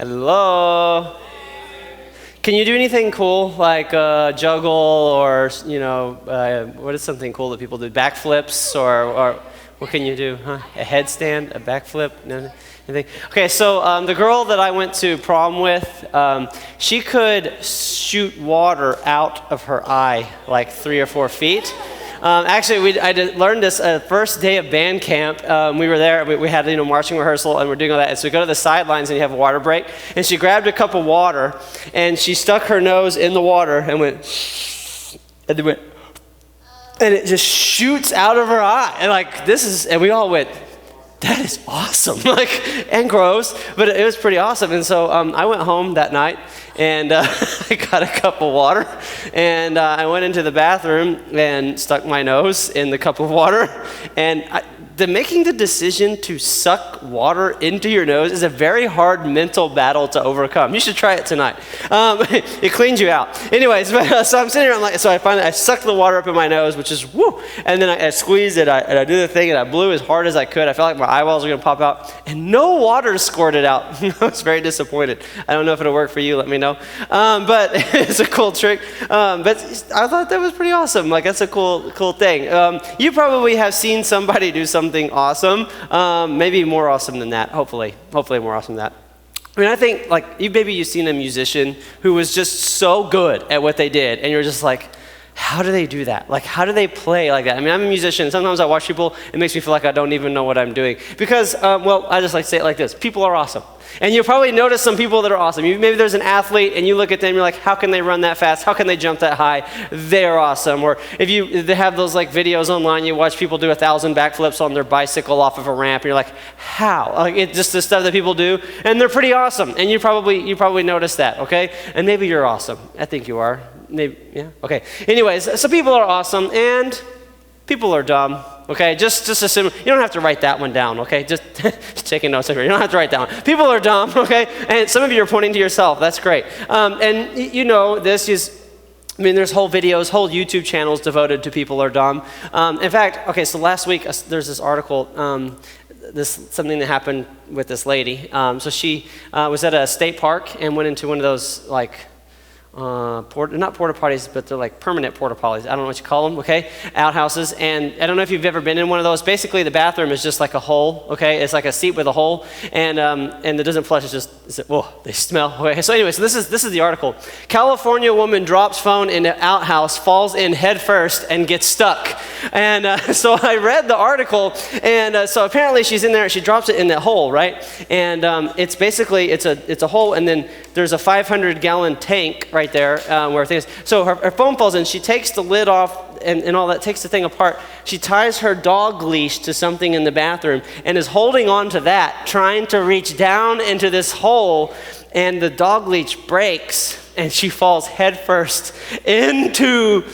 Hello. Can you do anything cool like juggle or, what is something cool that people do? Backflips or what can you do? Huh? A headstand, a backflip? No, anything? Okay, so the girl that I went to prom with, she could shoot water out of her eye like 3 or 4 feet. Actually, I learned this first day of band camp. We were there. We had marching rehearsal, and we're doing all that. And so we go to the sidelines, and you have a water break. And she grabbed a cup of water, and she stuck her nose in the water and went, and then went, and it just shoots out of her eye. And and we all went, that is awesome, and gross, but it was pretty awesome. And so I went home that night, and I got a cup of water, and I went into the bathroom and stuck my nose in the cup of water, and making the decision to suck water into your nose is a very hard mental battle to overcome. You should try it tonight. It cleans you out. Anyways, so I'm sitting here, I sucked the water up in my nose, which is woo, and then I squeezed it, and I did the thing, and I blew as hard as I could. I felt like my eyeballs were going to pop out, and no water squirted out. I was very disappointed. I don't know if it'll work for you. Let me know. But it's a cool trick. But I thought that was pretty awesome. That's a cool thing. You probably have seen somebody do something awesome, maybe more awesome than that, hopefully more awesome than that. I mean, I think maybe you've seen a musician who was just so good at what they did, and you're just like, how do they do that? How do they play like that? I mean, I'm a musician. Sometimes I watch people, it makes me feel like I don't even know what I'm doing. Because, I just like to say it like this. People are awesome. And you'll probably notice some people that are awesome. Maybe there's an athlete, and you look at them, you're like, how can they run that fast? How can they jump that high? They're awesome. Or if they have those videos online, you watch people do 1,000 backflips on their bicycle off of a ramp, and you're like, how? It's just the stuff that people do, and they're pretty awesome. And you probably notice that, okay? And maybe you're awesome. I think you are. Maybe, yeah, okay. Anyways, so people are awesome, and people are dumb. Okay, just assume, you don't have to write that one down, okay? Just taking notes over here. You don't have to write that one. People are dumb, okay? And some of you are pointing to yourself. That's great. And this is, there's whole videos, whole YouTube channels devoted to people are dumb. In fact, okay, so last week there's this article, something that happened with this lady. So she was at a state park and went into one of those not porta potties, but they're permanent porta potties. I don't know what you call them, okay? Outhouses. And I don't know if you've ever been in one of those. Basically, the bathroom is just like a hole, okay? It's like a seat with a hole, and it doesn't flush. They smell. Okay. So anyway, so this is the article. California woman drops phone in an outhouse, falls in head first, and gets stuck. And so I read the article, and so apparently she's in there, and she drops it in that hole, right? And it's basically it's a hole, and then there's a 500-gallon tank right there where things. So her phone falls in. She takes the lid off and all that, takes the thing apart. She ties her dog leash to something in the bathroom and is holding on to that, trying to reach down into this hole, and the dog leash breaks, and she falls headfirst into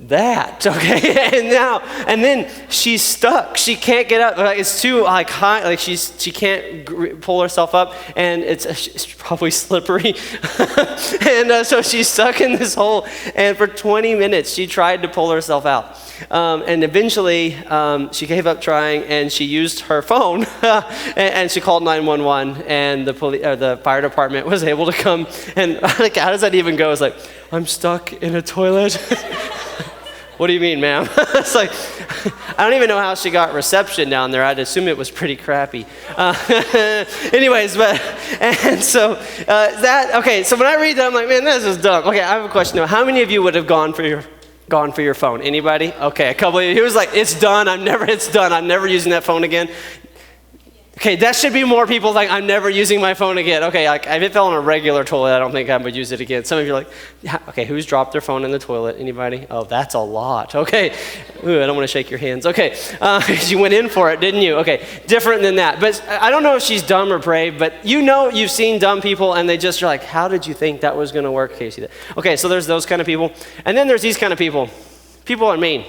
that, okay? And then she's stuck. She can't get up. It's too high. She can't pull herself up, and it's probably slippery. And so she's stuck in this hole. And for 20 minutes, she tried to pull herself out. And eventually, she gave up trying, and she used her phone, and she called 911. And the fire department was able to come. And how does that even go? It's like, I'm stuck in a toilet. What do you mean, ma'am? It's I don't even know how she got reception down there. I'd assume it was pretty crappy. Anyways, so when I read that, I'm like, man, this is dumb. Okay, I have a question now. How many of you would have gone for your phone? Anybody? Okay, a couple of you. He was like, it's done. I'm never using that phone again. Okay, that should be more people I'm never using my phone again. Okay, if it fell in a regular toilet, I don't think I would use it again. Some of you are like, okay, who's dropped their phone in the toilet? Anybody? Oh, that's a lot. Okay. Ooh, I don't want to shake your hands. Okay, you went in for it, didn't you? Okay, different than that. But I don't know if she's dumb or brave, but you've seen dumb people, and you're like, how did you think that was going to work? Okay, you see that? Okay, so there's those kind of people. And then there's these kind of people. People are mean.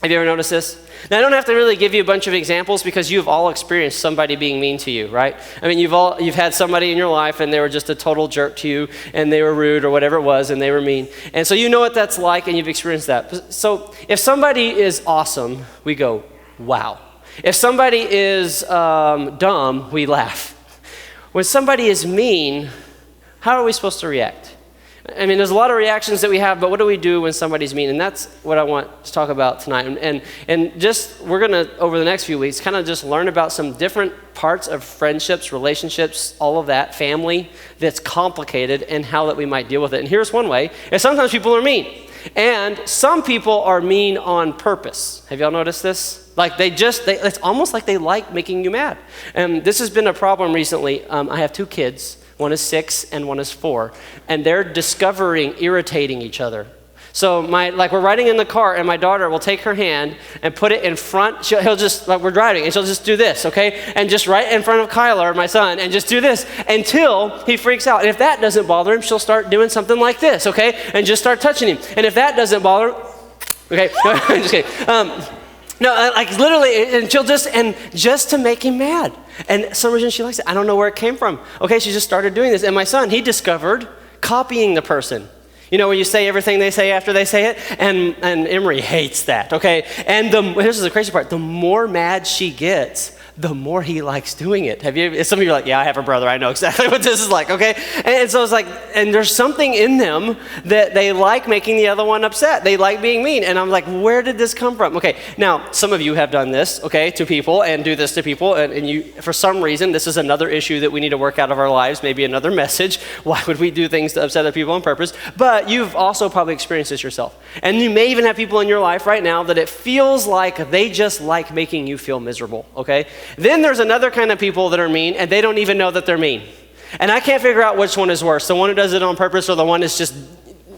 Have you ever noticed this? Now, I don't have to really give you a bunch of examples because you've all experienced somebody being mean to you, right? I mean, you've had somebody in your life and they were just a total jerk to you and they were rude or whatever it was and they were mean. And so you know what that's like and you've experienced that. So if somebody is awesome, we go, wow. If somebody is dumb, we laugh. When somebody is mean, how are we supposed to react? I mean, there's a lot of reactions that we have, but what do we do when somebody's mean? And that's what I want to talk about tonight. And just, we're going to, over the next few weeks, kind of just learn about some different parts of friendships, relationships, all of that, family, that's complicated, and how that we might deal with it. And here's one way, is sometimes people are mean. And some people are mean on purpose. Have y'all noticed this? Like it's almost like they like making you mad. And this has been a problem recently. I have 2 kids. One is 6 and one is 4. And they're discovering irritating each other. So we're riding in the car and my daughter will take her hand and put it in front. He'll just, we're driving and she'll just do this, okay? And just right in front of Kyler, my son, and just do this until he freaks out. And if that doesn't bother him, she'll start doing something like this, okay? And just start touching him. And if that doesn't bother him, okay, no, I'm just kidding. No, like literally, and she'll just to make him mad. And some reason she likes it. I don't know where it came from. Okay, she just started doing this. And my son, he discovered copying the person. You know, where you say everything they say after they say it? And Emery hates that, okay? And this is the crazy part. The more mad she gets, the more he likes doing it. Some of you are like, yeah, I have a brother. I know exactly what this is like, okay? And so it's like, and there's something in them that they like making the other one upset. They like being mean. And I'm like, where did this come from? Okay, now, some of you have done this, okay, to people and do this to people. And you, for some reason, this is another issue that we need to work out of our lives, maybe another message. Why would we do things to upset other people on purpose? But you've also probably experienced this yourself. And you may even have people in your life right now that it feels like they just like making you feel miserable, okay? Then there's another kind of people that are mean, and they don't even know that they're mean. And I can't figure out which one is worse, the one who does it on purpose or the one that's just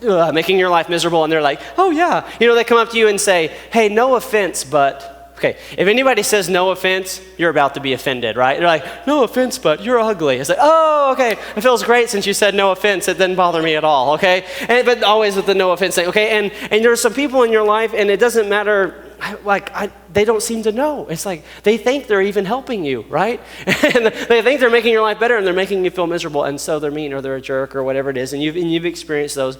making your life miserable, and they're like, oh yeah. You know, they come up to you and say, hey, no offense, but, okay, if anybody says no offense, you're about to be offended, right? They're like, no offense, but you're ugly. It's like, oh, okay, it feels great since you said no offense. It didn't bother me at all, okay? But always with the no offense thing, okay? And there's some people in your life, and it doesn't matter, they don't seem to know. It's like they think they're even helping you, right? And they think they're making your life better, and they're making you feel miserable, and so they're mean or they're a jerk or whatever it is, and you've experienced those.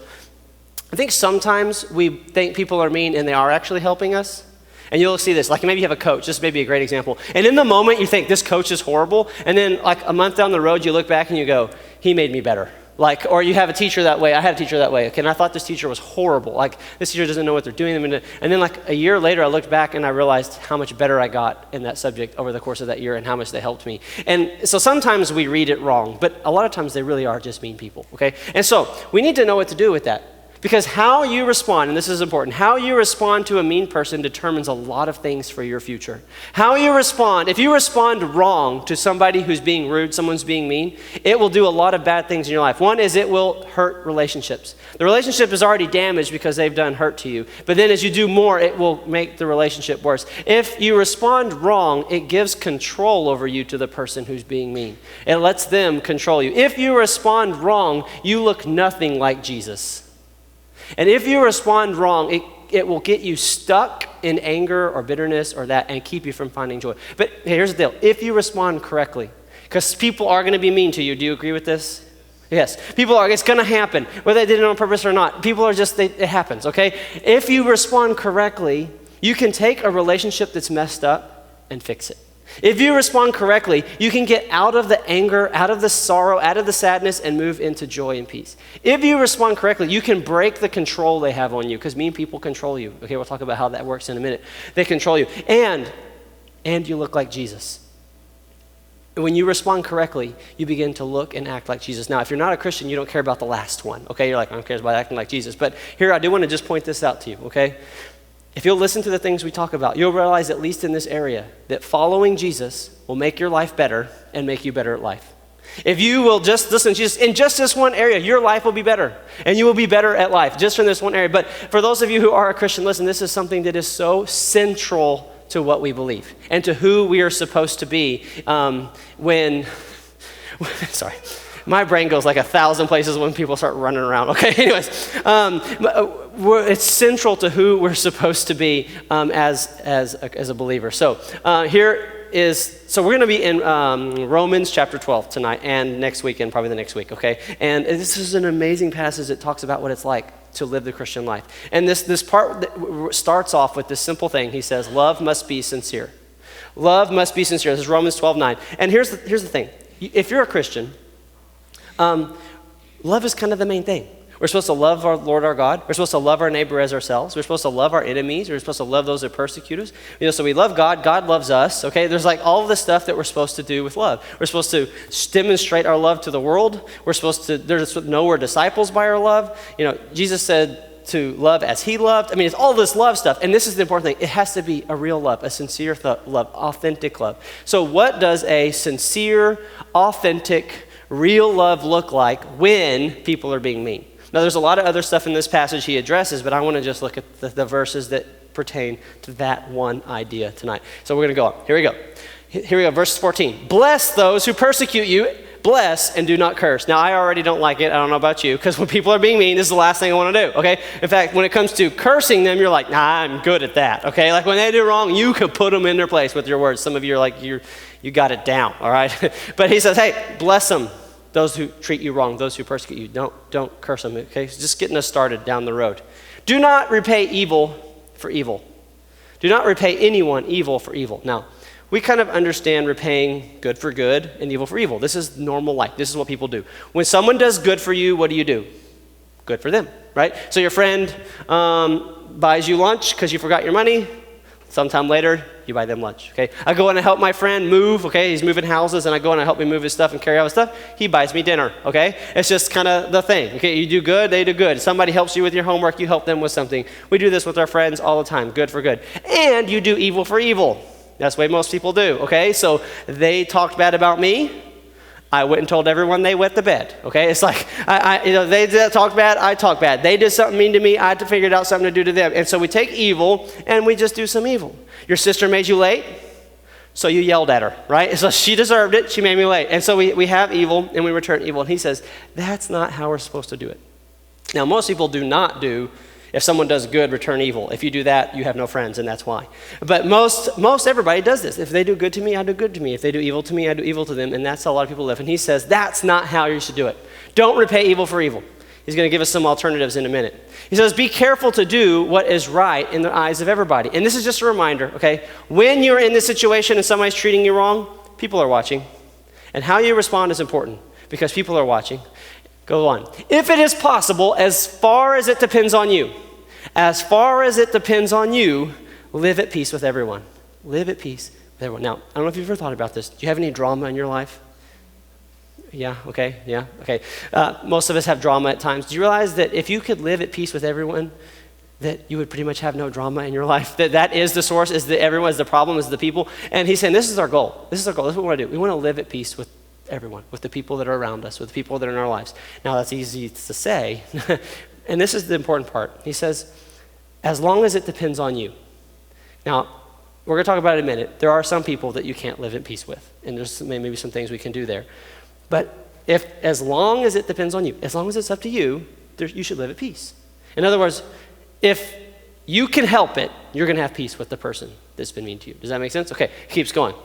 I think sometimes we think people are mean and they are actually helping us. And you'll see this, like maybe you have a coach, this may be a great example. And in the moment you think this coach is horrible, and then like a month down the road you look back and you go, he made me better. Like, or you have a teacher that way. I had a teacher that way. Okay, and I thought this teacher was horrible. Like, this teacher doesn't know what they're doing. And then like a year later, I looked back and I realized how much better I got in that subject over the course of that year and how much they helped me. And so sometimes we read it wrong, but a lot of times they really are just mean people, okay? And so we need to know what to do with that. Because how you respond, and this is important, how you respond to a mean person determines a lot of things for your future. How you respond, if you respond wrong to somebody who's being rude, someone's being mean, it will do a lot of bad things in your life. One is it will hurt relationships. The relationship is already damaged because they've done hurt to you. But then as you do more, it will make the relationship worse. If you respond wrong, it gives control over you to the person who's being mean. It lets them control you. If you respond wrong, you look nothing like Jesus. And if you respond wrong, it will get you stuck in anger or bitterness or that and keep you from finding joy. But here's the deal. If you respond correctly, because people are going to be mean to you. Do you agree with this? Yes. People are. It's going to happen, whether they did it on purpose or not. People are just, it happens, okay? If you respond correctly, you can take a relationship that's messed up and fix it. If you respond correctly, you can get out of the anger, out of the sorrow, out of the sadness, and move into joy and peace. If you respond correctly, you can break the control they have on you, because mean people control you. Okay, we'll talk about how that works in a minute. They control you. And you look like Jesus. When you respond correctly, you begin to look and act like Jesus. Now, if you're not a Christian, you don't care about the last one. Okay, you're like, I don't care about acting like Jesus. But here, I do want to just point this out to you, okay? If you'll listen to the things we talk about, you'll realize, at least in this area, that following Jesus will make your life better and make you better at life. If you will just listen to Jesus in just this one area, your life will be better, and you will be better at life, just in this one area. But for those of you who are a Christian, listen, this is something that is so central to what we believe and to who we are supposed to be sorry. My brain goes like 1,000 places when people start running around. Okay, anyways, it's central to who we're supposed to be as a believer. So so we're going to be in Romans chapter 12 tonight and next week and probably the next week. Okay, and this is an amazing passage that talks about what it's like to live the Christian life. And this part starts off with this simple thing. He says, "Love must be sincere. Love must be sincere." This is Romans 12:9. And here's the thing. if you're a Christian, love is kind of the main thing. We're supposed to love our Lord our God. We're supposed to love our neighbor as ourselves. We're supposed to love our enemies. We're supposed to love those that persecute us. So we love God. God loves us. Okay, there's like all of this stuff that we're supposed to do with love. We're supposed to demonstrate our love to the world. We're supposed to know we're disciples by our love. Jesus said to love as he loved. I mean, it's all this love stuff. And this is the important thing. It has to be a real love, a sincere love, authentic love. So what does a sincere, authentic, real love look like when people are being mean? Now, there's a lot of other stuff in this passage he addresses, but I want to just look at the verses that pertain to that one idea tonight. So we're going to go on. Here we go. Here we go, verse 14. Bless those who persecute you. Bless and do not curse. Now, I already don't like it. I don't know about you, because when people are being mean, this is the last thing I want to do, okay? In fact, when it comes to cursing them, you're like, nah, I'm good at that, okay? Like when they do wrong, you can put them in their place with your words. Some of you are like, you got it down, all right? But he says, hey, bless them. Those who treat you wrong, those who persecute you, don't curse them, okay? It's just getting us started down the road. Do not repay evil for evil. Do not repay anyone evil for evil. Now, we kind of understand repaying good for good and evil for evil. This is normal life. This is what people do. When someone does good for you, what do? Good for them, right? So your friend buys you lunch because you forgot your money. Sometime later, you buy them lunch, okay? I go in and help my friend move, okay? He's moving houses, and I go in and help him move his stuff and carry out his stuff. He buys me dinner, okay? It's just kind of the thing, okay? You do good, they do good. Somebody helps you with your homework, you help them with something. We do this with our friends all the time, good for good. And you do evil for evil. That's the way most people do, okay? So they talked bad about me. I went and told everyone they wet the bed, okay? It's like, they talked bad, I talk bad. They did something mean to me, I had to figure out something to do to them. And so we take evil, and we just do some evil. Your sister made you late, so you yelled at her, right? So she deserved it, she made me late. And so we have evil, and we return evil. And he says, that's not how we're supposed to do it. Now, most people do not do, if someone does good, return evil. If you do that, you have no friends, and that's why. But most everybody does this. If they do good to me, I do good to me. If they do evil to me, I do evil to them, and that's how a lot of people live. And he says, that's not how you should do it. Don't repay evil for evil. He's going to give us some alternatives in a minute. He says, be careful to do what is right in the eyes of everybody. And this is just a reminder, okay? When you're in this situation and somebody's treating you wrong, people are watching. And how you respond is important because people are watching. Go on. If it is possible, as far as it depends on you, live at peace with everyone. Live at peace with everyone. Now, I don't know if you've ever thought about this. Do you have any drama in your life? Yeah, okay. Most of us have drama at times. Do you realize that if you could live at peace with everyone, that you would pretty much have no drama in your life? That is the source, is that everyone is the problem, is the people. And he's saying this is our goal. This is what we want to do. We want to live at peace with everyone, with the people that are around us, with the people that are in our lives. Now, that's easy to say. And this is the important part. He says, as long as it depends on you. Now, we're going to talk about it in a minute. There are some people that you can't live in peace with, and there's maybe some things we can do there. But as long as it depends on you, as long as it's up to you, you should live at peace. In other words, if you can help it, you're going to have peace with the person that's been mean to you. Does that make sense? Okay, keeps going.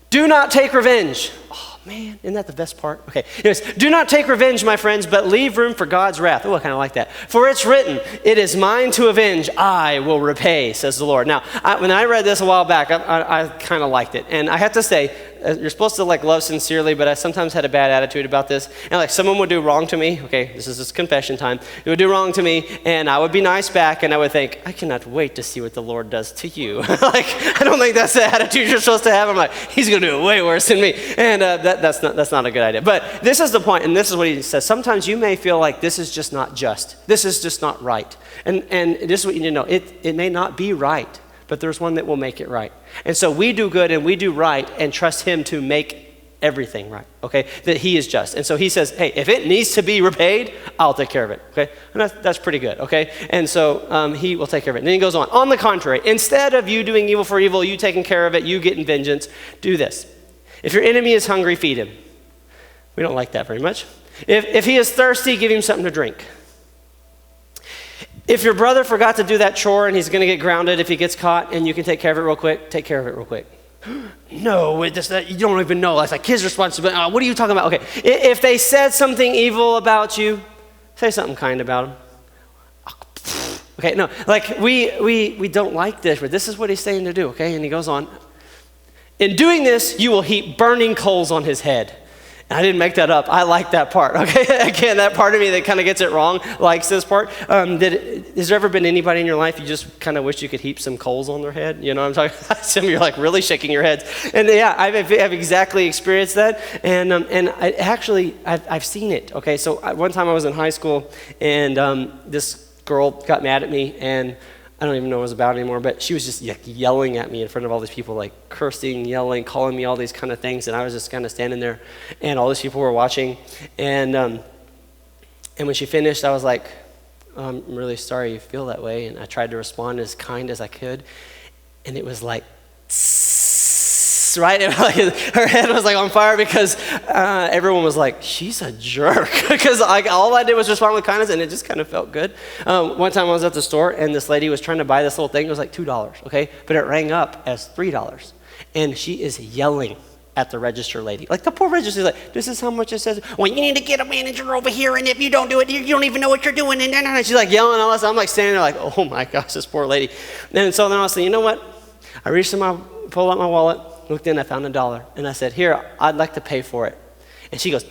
Do not take revenge. Oh, man, isn't that the best part? Okay, anyways, do not take revenge, my friends, but leave room for God's wrath. Oh, I kind of like that. For it's written, it is mine to avenge, I will repay, says the Lord. Now, when I read this a while back, I kind of liked it. And I have to say, you're supposed to love sincerely, but I sometimes had a bad attitude about this. And someone would do wrong to me. Okay, this is just confession time. They would do wrong to me, and I would be nice back, and I would think, I cannot wait to see what the Lord does to you. I don't think that's the attitude you're supposed to have. I'm like, he's going to do it way worse than me. And that's not a good idea. But this is the point, and this is what he says. Sometimes you may feel like this is just not just. This is just not right. And this is what you need to know. It may not be right, but there's one that will make it right. And so we do good and we do right and trust him to make everything right, okay? That he is just. And so he says, hey, if it needs to be repaid, I'll take care of it, okay? And that's pretty good, okay? And so he will take care of it. And then he goes on the contrary, instead of you doing evil for evil, you taking care of it, you getting vengeance, do this. If your enemy is hungry, feed him. We don't like that very much. If he is thirsty, give him something to drink. If your brother forgot to do that chore and he's going to get grounded if he gets caught and you can take care of it real quick, take care of it real quick. No, you don't even know. That's like his responsibility. What are you talking about? Okay, if they said something evil about you, say something kind about them. Okay, no, we don't like this, but this is what he's saying to do, okay? And he goes on. In doing this, you will heap burning coals on his head. And I didn't make that up. I like that part, okay? Again, that part of me that kind of gets it wrong likes this part. Has there ever been anybody in your life you just kind of wish you could heap some coals on their head? You know what I'm talking about? Some of you are like really shaking your heads. And yeah, I've exactly experienced that. And I've seen it, okay? So one time I was in high school, and this girl got mad at me, and I don't even know what it was about anymore, but she was just yelling at me in front of all these people, like cursing, yelling, calling me all these kind of things, and I was just kind of standing there, and all these people were watching, and when she finished, I was like, I'm really sorry you feel that way, and I tried to respond as kind as I could, and it was like, right? Her head was like on fire because everyone was like, she's a jerk. Because all I did was respond with kindness, and it just kind of felt good. One time I was at the store, and this lady was trying to buy this little thing. It was like $2, okay? But it rang up as $3. And she is yelling at the register lady. Like the poor register is like, this is how much it says. Well, you need to get a manager over here, and if you don't do it, you don't even know what you're doing. And she's like yelling all this. I'm like standing there like, oh my gosh, this poor lady. And so then I was saying, you know what? I reached in pulled out my wallet, looked in, I found $1, and I said, here, I'd like to pay for it. And she goes,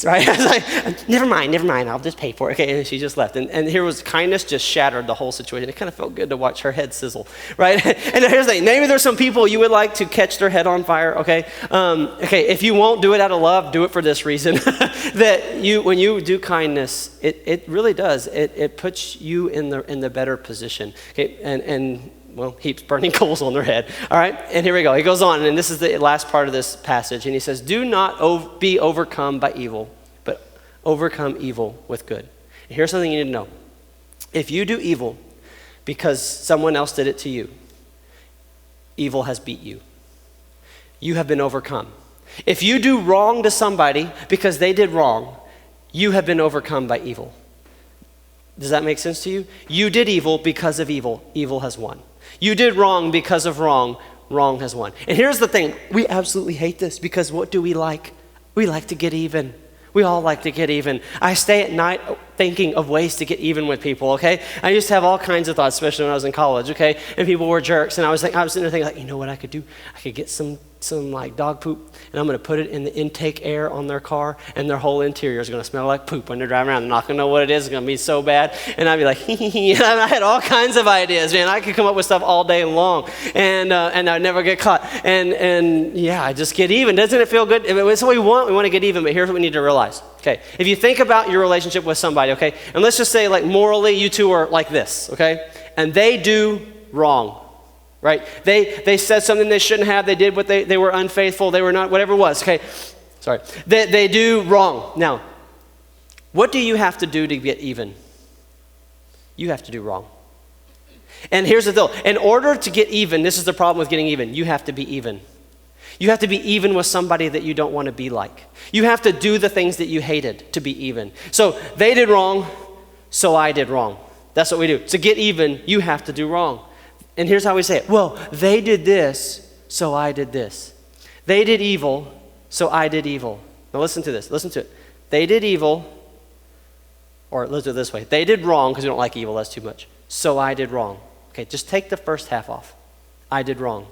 right? I was like, never mind, I'll just pay for it. Okay, and she just left. And here was kindness just shattered the whole situation. It kind of felt good to watch her head sizzle, right? And here's the thing, maybe there's some people you would like to catch their head on fire, okay? If you won't do it out of love, do it for this reason, that when you do kindness, it really does. It puts you in the better position, okay? And well, heaps burning coals on their head. All right, and here we go. He goes on, and this is the last part of this passage, and he says, do not be overcome by evil, but overcome evil with good. And here's something you need to know. If you do evil because someone else did it to you, evil has beat you. You have been overcome. If you do wrong to somebody because they did wrong, you have been overcome by evil. Does that make sense to you? You did evil because of evil. Evil has won. You did wrong because of wrong. Wrong has won. And here's the thing. We absolutely hate this because what do we like? We like to get even. We all like to get even. I stay at night thinking of ways to get even with people, okay? I used to have all kinds of thoughts, especially when I was in college, okay? And people were jerks, and I was sitting there thinking, like, you know what I could do? I could get some like dog poop, and I'm going to put it in the intake air on their car, and their whole interior is going to smell like poop when they're driving around. They're not going to know what it is. It's going to be so bad. And I'd be like, hee hee hee. And I had all kinds of ideas, man. I could come up with stuff all day long, and I'd never get caught. And yeah, I just get even. Doesn't it feel good? It's what we want. We want to get even, but here's what we need to realize. Okay, if you think about your relationship with somebody, okay, and let's just say like morally you two are like this, okay, and they do wrong. Right? They said something they shouldn't have. They did what they were unfaithful. They were not, whatever it was. Okay, sorry. They do wrong. Now, what do you have to do to get even? You have to do wrong. And here's the deal. In order to get even, this is the problem with getting even. You have to be even. You have to be even with somebody that you don't want to be like. You have to do the things that you hated to be even. So they did wrong, so I did wrong. That's what we do. To get even, you have to do wrong. And here's how we say it. Well, they did this, so I did this. They did evil, so I did evil. Now listen to this. Listen to it. They did evil, or let's do it this way. They did wrong, because we don't like evil. That's too much. So I did wrong. Okay, just take the first half off. I did wrong.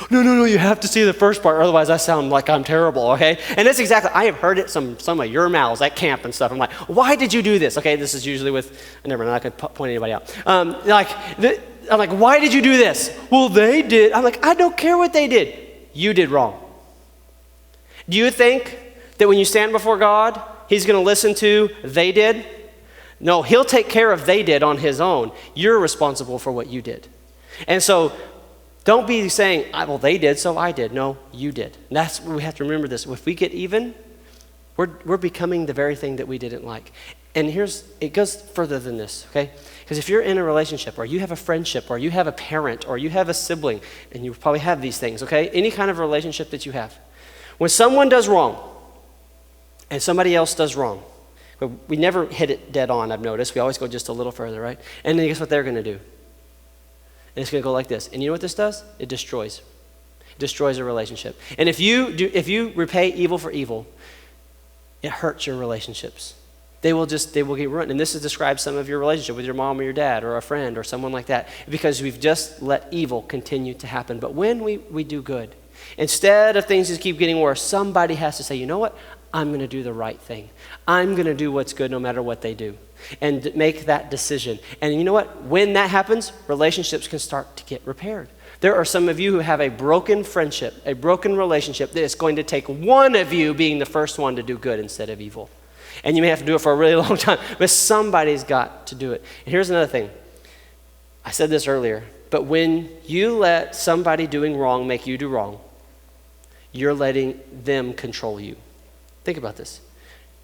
No, you have to see the first part, otherwise I sound like I'm terrible, okay? And that's exactly, I have heard it some of your mouths at camp and stuff. I'm like, why did you do this? Okay, this is usually with, never mind, I'm not going to point anybody out. I'm like, why did you do this? Well, they did. I'm like, I don't care what they did. You did wrong. Do you think that when you stand before God, he's going to listen to they did? No, he'll take care of they did on his own. You're responsible for what you did. And so don't be saying, well, they did, so I did. No, you did. And that's what we have to remember this. If we get even, we're becoming the very thing that we didn't like. And it goes further than this, okay? Because if you're in a relationship, or you have a friendship, or you have a parent, or you have a sibling, and you probably have these things, okay? Any kind of relationship that you have. When someone does wrong, and somebody else does wrong, but we never hit it dead on, I've noticed. We always go just a little further, right? And then guess what they're going to do? And it's going to go like this. And you know what this does? It destroys. It destroys a relationship. And if you repay evil for evil, it hurts your relationships. they will get ruined. And this describes some of your relationship with your mom or your dad or a friend or someone like that, because we've just let evil continue to happen. But when we do good, instead of things just keep getting worse, somebody has to say, you know what? I'm going to do the right thing. I'm going to do what's good no matter what they do, and make that decision. And you know what? When that happens, relationships can start to get repaired. There are some of you who have a broken friendship, a broken relationship, that it's going to take one of you being the first one to do good instead of evil. And you may have to do it for a really long time, but somebody's got to do it. And here's another thing. I said this earlier, but when you let somebody doing wrong make you do wrong, you're letting them control you. Think about this.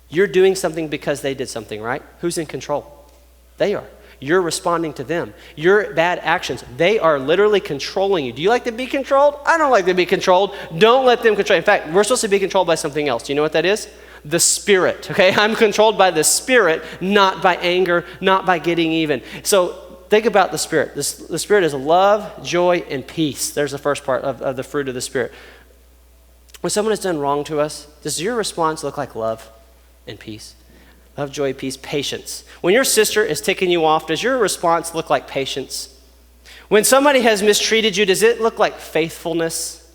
You're doing something because they did something, right? Who's in control? They are. You're responding to them. Your bad actions, they are literally controlling you. Do you like to be controlled? I don't like to be controlled. Don't let them control. In fact, we're supposed to be controlled by something else. Do you know what that is? The Spirit, okay? I'm controlled by the Spirit, not by anger, not by getting even. So think about the Spirit. The Spirit is love, joy, and peace. There's the first part of the fruit of the Spirit. When someone has done wrong to us, does your response look like love and peace? Love, joy, peace, patience. When your sister is ticking you off, does your response look like patience? When somebody has mistreated you, does it look like faithfulness?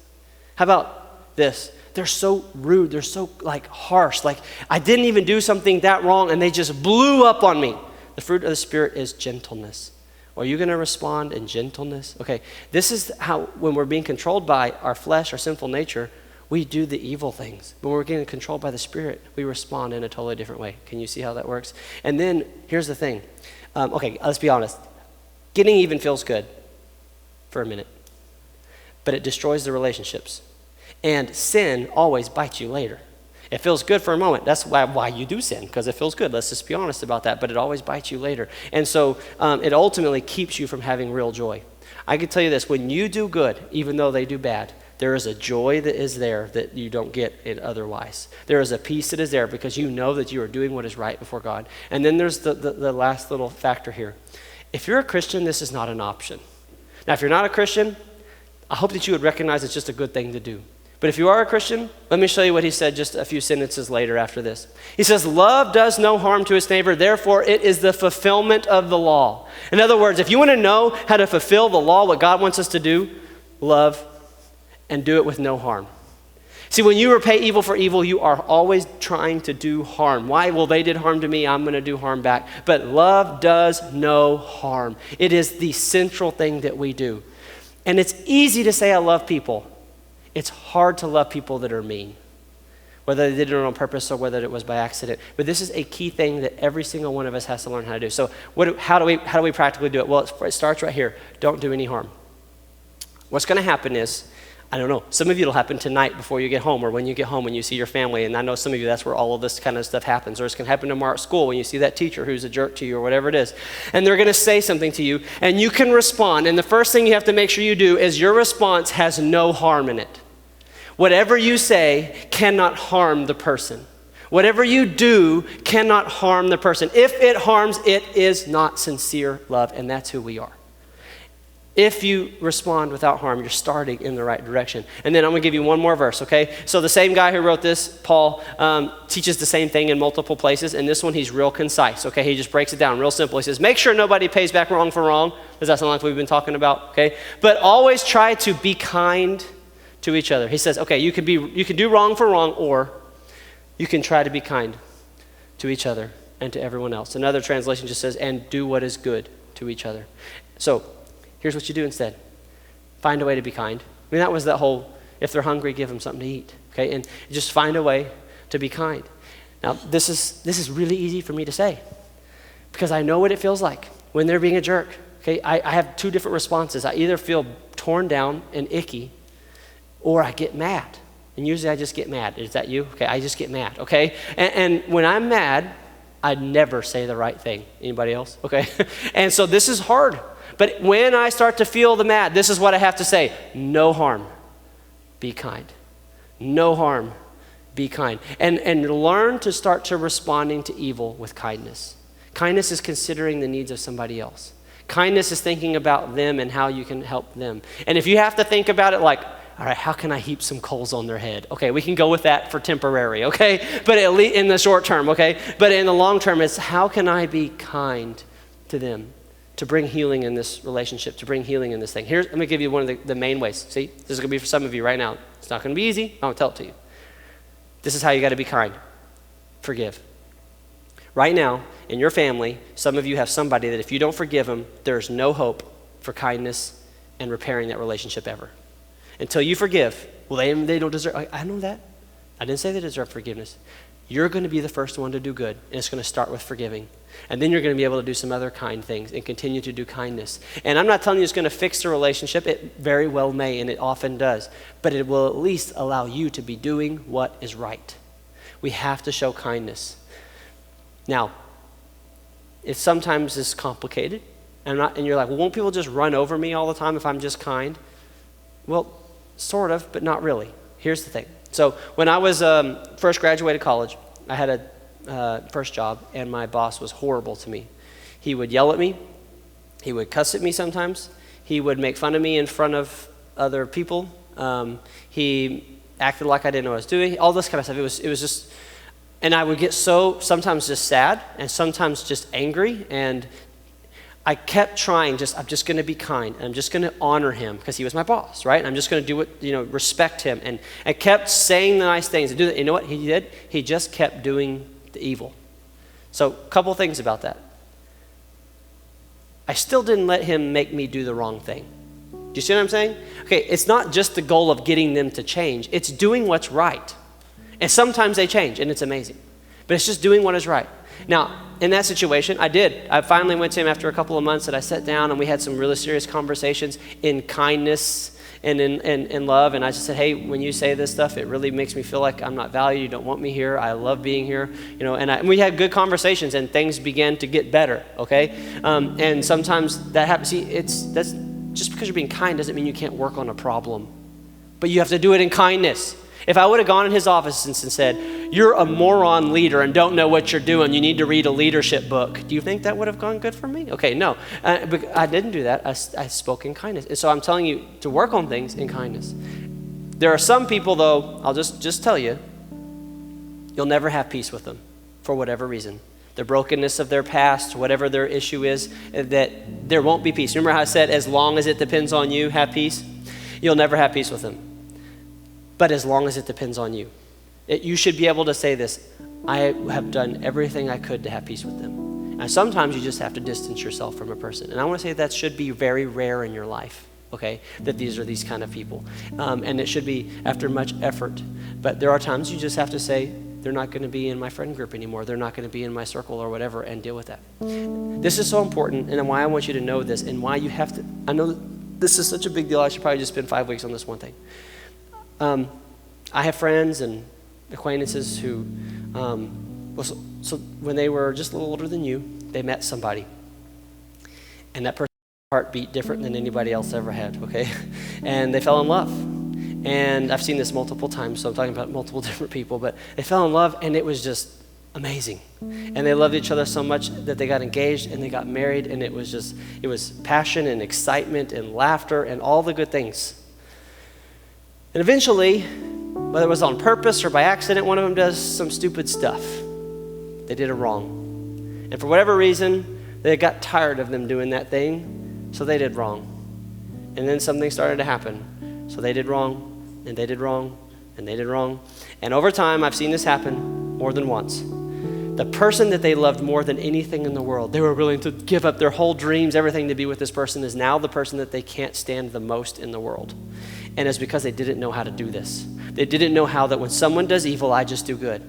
How about this? They're so rude. They're so harsh. Like, I didn't even do something that wrong and they just blew up on me. The fruit of the Spirit is gentleness. Are you going to respond in gentleness? Okay, this is how, when we're being controlled by our flesh, our sinful nature, we do the evil things. But when we're getting controlled by the Spirit, we respond in a totally different way. Can you see how that works? And then here's the thing. Okay, let's be honest. Getting even feels good for a minute, but it destroys the relationships. And sin always bites you later. It feels good for a moment. That's why you do sin, because it feels good. Let's just be honest about that. But it always bites you later. And so it ultimately keeps you from having real joy. I can tell you this. When you do good, even though they do bad, there is a joy that is there that you don't get it otherwise. There is a peace that is there because you know that you are doing what is right before God. And then there's the last little factor here. If you're a Christian, this is not an option. Now, if you're not a Christian, I hope that you would recognize it's just a good thing to do. But if you are a Christian, let me show you what he said just a few sentences later after this. He says, love does no harm to its neighbor, therefore it is the fulfillment of the law. In other words, if you want to know how to fulfill the law, what God wants us to do, love and do it with no harm. See, when you repay evil for evil, you are always trying to do harm. Why? Well, they did harm to me, I'm going to do harm back. But love does no harm. It is the central thing that we do. And it's easy to say I love people. It's hard to love people that are mean, whether they did it on purpose or whether it was by accident. But this is a key thing that every single one of us has to learn how to do. So how do we practically do it? Well, it starts right here. Don't do any harm. What's going to happen is, I don't know, some of you it'll happen tonight before you get home, or when you get home when you see your family. And I know some of you, that's where all of this kind of stuff happens. Or it's going to happen tomorrow at school when you see that teacher who's a jerk to you or whatever it is. And they're going to say something to you, and you can respond. And the first thing you have to make sure you do is your response has no harm in it. Whatever you say cannot harm the person. Whatever you do cannot harm the person. If it harms, it is not sincere love, and that's who we are. If you respond without harm, you're starting in the right direction. And then I'm going to give you one more verse, okay? So the same guy who wrote this, Paul, teaches the same thing in multiple places, and this one he's real concise, okay? He just breaks it down real simple. He says, make sure nobody pays back wrong for wrong. Does that sound like we've been talking about, okay? But always try to be kind to each other. He says, okay, you can do wrong for wrong, or you can try to be kind to each other and to everyone else. Another translation just says, and do what is good to each other. So here's what you do instead. Find a way to be kind. I mean, that was that whole, if they're hungry, give them something to eat, okay? And just find a way to be kind. Now, this is really easy for me to say because I know what it feels like when they're being a jerk, okay? I have two different responses. I either feel torn down and icky, or I get mad. And usually I just get mad. Is that you? Okay, I just get mad, okay? And when I'm mad, I never say the right thing. Anybody else? Okay? And so this is hard. But when I start to feel the mad, this is what I have to say. No harm. Be kind. No harm. Be kind. And learn to start to responding to evil with kindness. Kindness is considering the needs of somebody else. Kindness is thinking about them and how you can help them. And if you have to think about it like, all right, how can I heap some coals on their head? Okay, we can go with that for temporary, okay? But at least in the short term, okay? But in the long term, it's how can I be kind to them to bring healing in this relationship, to bring healing in this thing. Let me give you one of the main ways. See, this is going to be for some of you right now. It's not going to be easy. I won't tell it to you. This is how you got to be kind. Forgive. Right now, in your family, some of you have somebody that if you don't forgive them, there's no hope for kindness and repairing that relationship ever. Until you forgive, well, they don't deserve, I know that. I didn't say they deserve forgiveness. You're going to be the first one to do good, and it's going to start with forgiving. And then you're going to be able to do some other kind things and continue to do kindness. And I'm not telling you it's going to fix the relationship. It very well may, and it often does. But it will at least allow you to be doing what is right. We have to show kindness. Now, it sometimes is complicated. And you're like, well, won't people just run over me all the time if I'm just kind? Well, sort of, but not really. Here's the thing. So when I was first graduated college, I had a first job, and my boss was horrible to me. He would yell at me. He would cuss at me sometimes. He would make fun of me in front of other people. He acted like I didn't know what I was doing, all this kind of stuff. It was just, and I would get so sometimes just sad and sometimes just angry, and I kept trying, I'm just going to be kind, and I'm just going to honor him because he was my boss, right? And I'm just going to do what, respect him. And I kept saying the nice things and do that. You know what he did? He just kept doing the evil. So a couple things about that. I still didn't let him make me do the wrong thing. Do you see what I'm saying? Okay, it's not just the goal of getting them to change. It's doing what's right. And sometimes they change, and it's amazing. But it's just doing what is right. Now, in that situation, I finally went to him after a couple of months, and I sat down, and we had some really serious conversations in kindness and in love. And I just said, hey, when you say this stuff, it really makes me feel like I'm not valued. You don't want me here. I love being here. And we had good conversations, and things began to get better, okay? And sometimes that happens. See, that's just because you're being kind doesn't mean you can't work on a problem. But you have to do it in kindness. If I would have gone in his office and said, you're a moron leader and don't know what you're doing, you need to read a leadership book, do you think that would have gone good for me? Okay, no. But I didn't do that. I spoke in kindness. And so I'm telling you to work on things in kindness. There are some people, though, I'll just tell you, you'll never have peace with them for whatever reason. The brokenness of their past, whatever their issue is, that there won't be peace. Remember how I said, as long as it depends on you, have peace? You'll never have peace with them. But as long as it depends on you. You should be able to say this, I have done everything I could to have peace with them. And sometimes you just have to distance yourself from a person. And I want to say that should be very rare in your life, okay? That these are these kind of people. And it should be after much effort. But there are times you just have to say, they're not going to be in my friend group anymore. They're not going to be in my circle or whatever, and deal with that. This is so important, and why I want you to know this, and why you have to, I know this is such a big deal, I should probably just spend 5 weeks on this one thing. I have friends and acquaintances who, so when they were just a little older than you, they met somebody. And that person's heart beat different than anybody else ever had, okay? And they fell in love. And I've seen this multiple times, so I'm talking about multiple different people, but they fell in love, and it was just amazing. And they loved each other so much that they got engaged and they got married, and it was passion and excitement and laughter and all the good things. And eventually, whether it was on purpose or by accident, one of them does some stupid stuff. They did it wrong. And for whatever reason, they got tired of them doing that thing, so they did wrong. And then something started to happen. So they did wrong, and they did wrong, and they did wrong. And over time, I've seen this happen more than once. The person that they loved more than anything in the world, they were willing to give up their whole dreams, everything to be with this person, is now the person that they can't stand the most in the world. And it's because they didn't know how to do this. They didn't know how that when someone does evil, I just do good.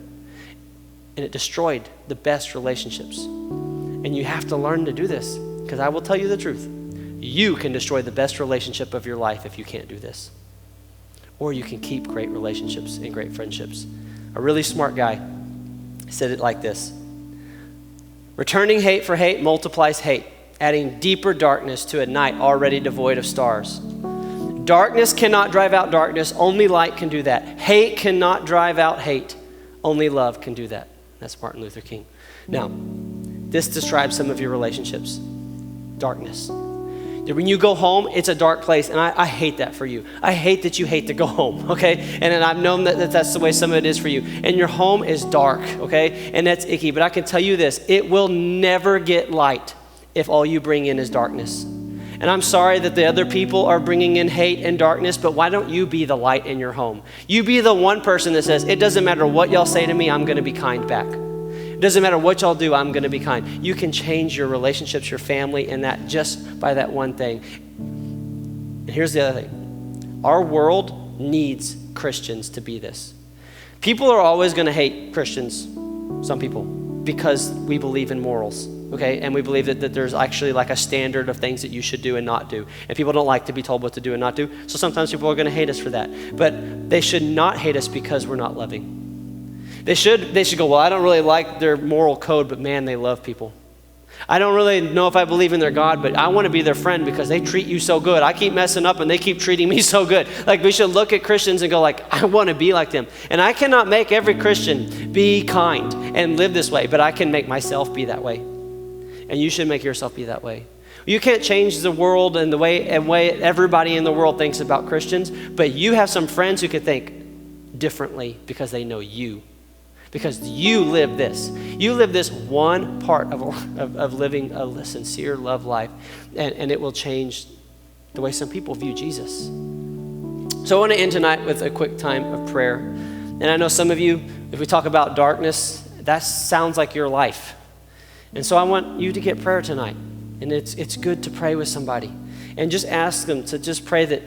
And it destroyed the best relationships. And you have to learn to do this, because I will tell you the truth. You can destroy the best relationship of your life if you can't do this. Or you can keep great relationships and great friendships. A really smart guy said it like this: returning hate for hate multiplies hate, adding deeper darkness to a night already devoid of stars. Darkness cannot drive out darkness, only light can do that. Hate cannot drive out hate, only love can do that. That's Martin Luther King. Now, this describes some of your relationships. Darkness. When you go home, it's a dark place, and I hate that for you. I hate that you hate to go home, okay? And I've known that that's the way some of it is for you. And your home is dark, okay? And that's icky. But I can tell you this, it will never get light if all you bring in is darkness. And I'm sorry that the other people are bringing in hate and darkness, but why don't you be the light in your home? You be the one person that says, it doesn't matter what y'all say to me, I'm going to be kind back. It doesn't matter what y'all do, I'm going to be kind. You can change your relationships, your family, and that just by that one thing. And here's the other thing. Our world needs Christians to be this. People are always going to hate Christians, some people, because we believe in morals, okay? And we believe that there's actually like a standard of things that you should do and not do. And people don't like to be told what to do and not do. So sometimes people are going to hate us for that. But they should not hate us because we're not loving. They should go, well, I don't really like their moral code, but man, they love people. I don't really know if I believe in their God, but I want to be their friend because they treat you so good. I keep messing up and they keep treating me so good. Like, we should look at Christians and go like, I want to be like them. And I cannot make every Christian be kind and live this way, but I can make myself be that way. And you should make yourself be that way. You can't change the world and the way everybody in the world thinks about Christians, but you have some friends who could think differently because they know you. Because you live this. You live this one part of living a sincere love life, and it will change the way some people view Jesus. So I want to end tonight with a quick time of prayer. And I know some of you, if we talk about darkness, that sounds like your life. And so I want you to get prayer tonight. And it's good to pray with somebody. And just ask them to just pray that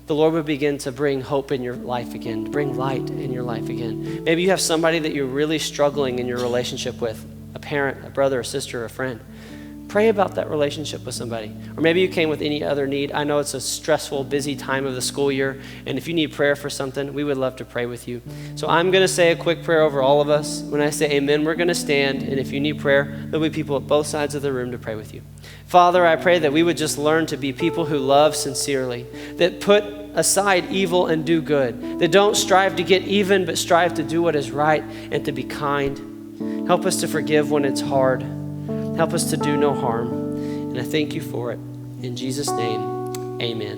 the Lord would begin to bring hope in your life again, to bring light in your life again. Maybe you have somebody that you're really struggling in your relationship with, a parent, a brother, a sister, a friend. Pray about that relationship with somebody. Or maybe you came with any other need. I know it's a stressful, busy time of the school year, and if you need prayer for something, we would love to pray with you. So I'm going to say a quick prayer over all of us. When I say amen, we're going to stand, and if you need prayer, there'll be people at both sides of the room to pray with you. Father, I pray that we would just learn to be people who love sincerely, that put aside evil and do good, that don't strive to get even, but strive to do what is right and to be kind. Help us to forgive when it's hard. Help us to do no harm. And I thank you for it. In Jesus' name, amen.